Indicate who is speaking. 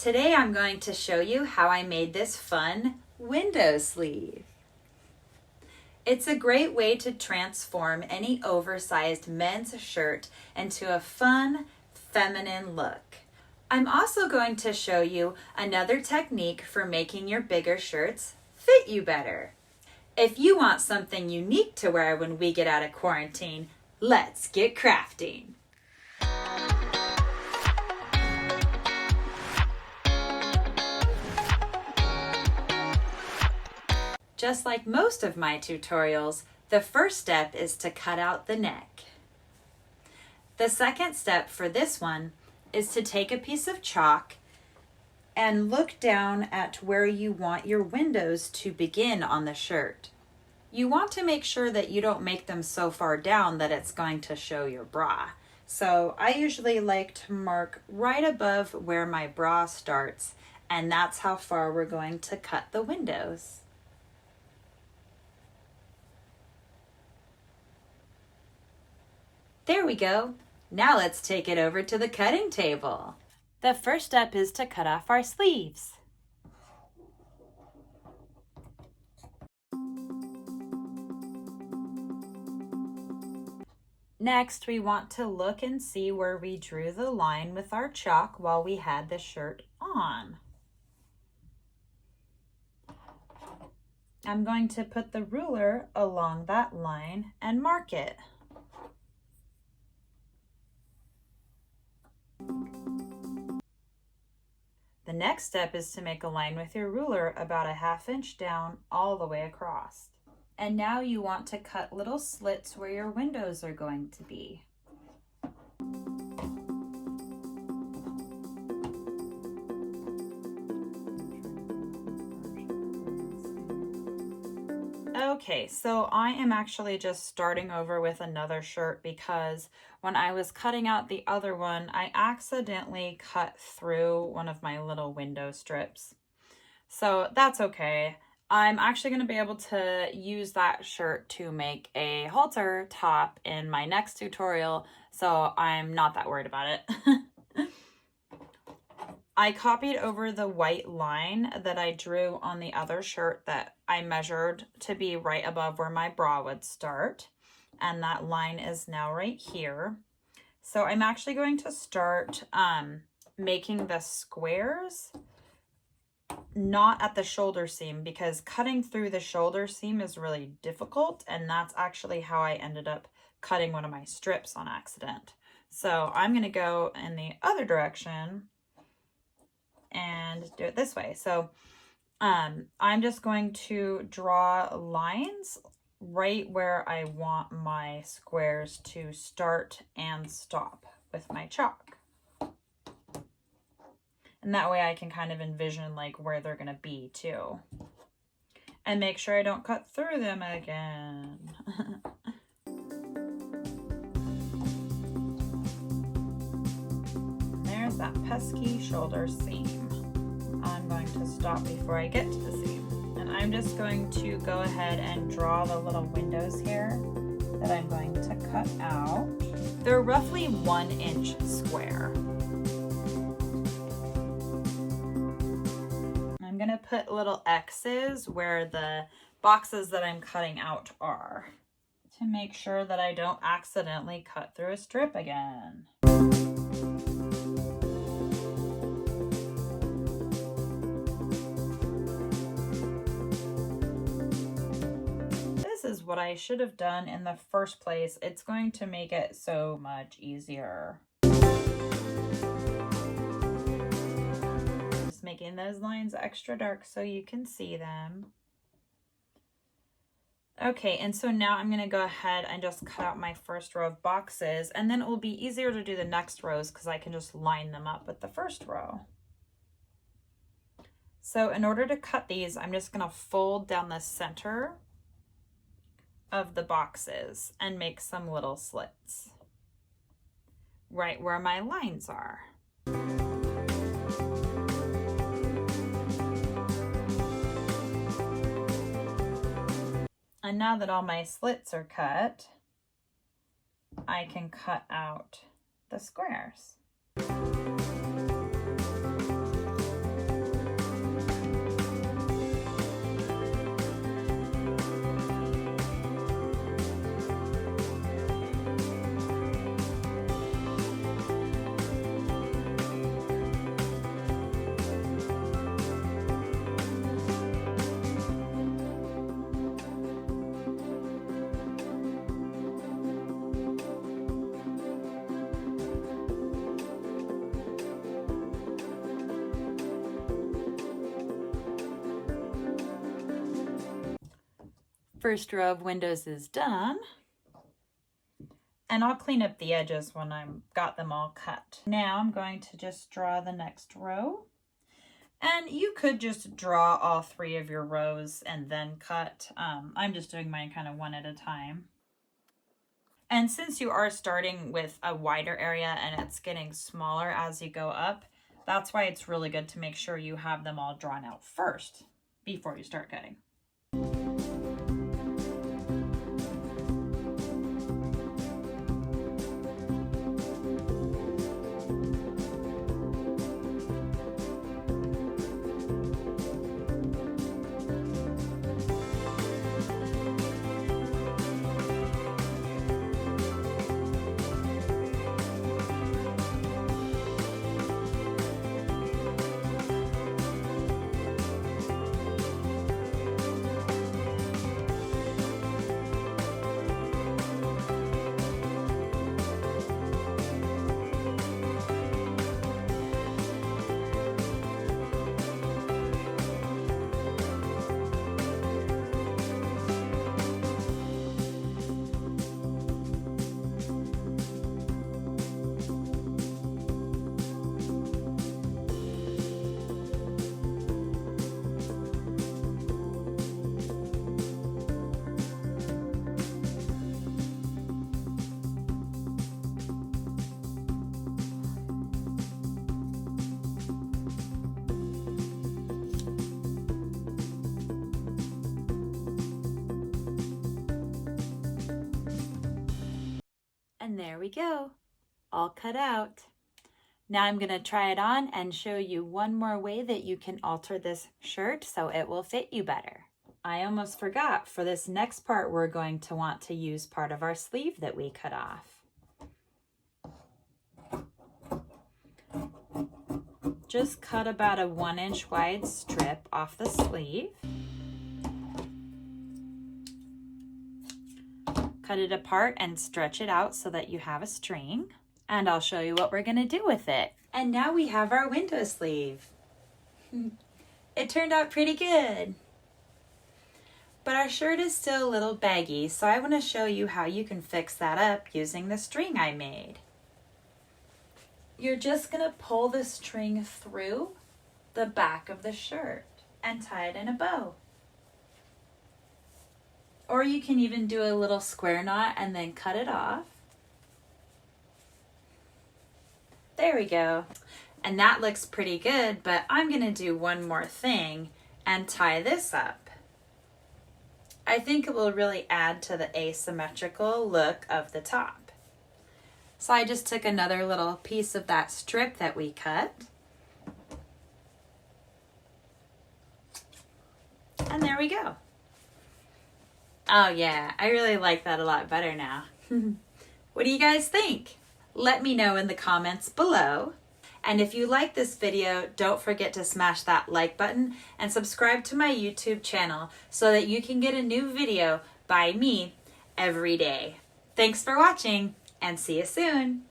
Speaker 1: Today I'm going to show you how I made this fun window sleeve. It's a great way to transform any oversized men's shirt into a fun, feminine look. I'm also going to show you another technique for making your bigger shirts fit you better. If you want something unique to wear when we get out of quarantine, let's get crafting. Just like most of my tutorials, the first step is to cut out the neck. The second step for this one is to take a piece of chalk and look down at where you want your windows to begin on the shirt. You want to make sure that you don't make them so far down that it's going to show your bra. So I usually like to mark right above where my bra starts, and that's how far we're going to cut the windows. There we go. Now let's take it over to the cutting table. The first step is to cut off our sleeves. Next, we want to look and see where we drew the line with our chalk while we had the shirt on. I'm going to put the ruler along that line and mark it. The next step is to make a line with your ruler about a 1/2 inch down all the way across. And now you want to cut little slits where your windows are going to be. Okay, so I am actually just starting over with another shirt because when I was cutting out the other one, I accidentally cut through one of my little window strips. So that's okay. I'm actually going to be able to use that shirt to make a halter top in my next tutorial, so I'm not that worried about it. I copied over the white line that I drew on the other shirt that I measured to be right above where my bra would start. And that line is now right here. So I'm actually going to start making the squares not at the shoulder seam, because cutting through the shoulder seam is really difficult, and that's actually how I ended up cutting one of my strips on accident. So I'm going to go in the other direction and do it this way. So I'm just going to draw lines right where I want my squares to start and stop with my chalk. And that way I can kind of envision like where they're going to be too. And make sure I don't cut through them again. There's that pesky shoulder seam. I'm going to stop before I get to the seam. And I'm just going to go ahead and draw the little windows here that I'm going to cut out. They're roughly 1 inch square. I'm going to put little X's where the boxes that I'm cutting out are to make sure that I don't accidentally cut through a strip again. This is what I should have done in the first place. It's going to make it so much easier. Making those lines extra dark so you can see them. Okay, and so now I'm going to go ahead and just cut out my first row of boxes, and then it will be easier to do the next rows because I can just line them up with the first row. So in order to cut these, I'm just going to fold down the center of the boxes and make some little slits right where my lines are. And now that all my slits are cut, I can cut out the squares. First row of windows is done. And I'll clean up the edges when I've got them all cut. Now I'm going to just draw the next row. And you could just draw all 3 of your rows and then cut. I'm just doing mine kind of one at a time. And since you are starting with a wider area and it's getting smaller as you go up, that's why it's really good to make sure you have them all drawn out first before you start cutting. And there we go, all cut out. Now I'm gonna try it on and show you one more way that you can alter this shirt so it will fit you better. I almost forgot, for this next part, we're going to want to use part of our sleeve that we cut off. Just cut about a 1-inch wide strip off the sleeve. Cut it apart and stretch it out so that you have a string. And I'll show you what we're gonna do with it. And now we have our window sleeve. It turned out pretty good. But our shirt is still a little baggy, so I wanna show you how you can fix that up using the string I made. You're just gonna pull the string through the back of the shirt and tie it in a bow. Or you can even do a little square knot and then cut it off. There we go. And that looks pretty good, but I'm gonna do one more thing and tie this up. I think it will really add to the asymmetrical look of the top. So I just took another little piece of that strip that we cut. And there we go. Oh yeah, I really like that a lot better now. What do you guys think? Let me know in the comments below. And if you like this video, don't forget to smash that like button and subscribe to my YouTube channel so that you can get a new video by me every day. Thanks for watching and see you soon.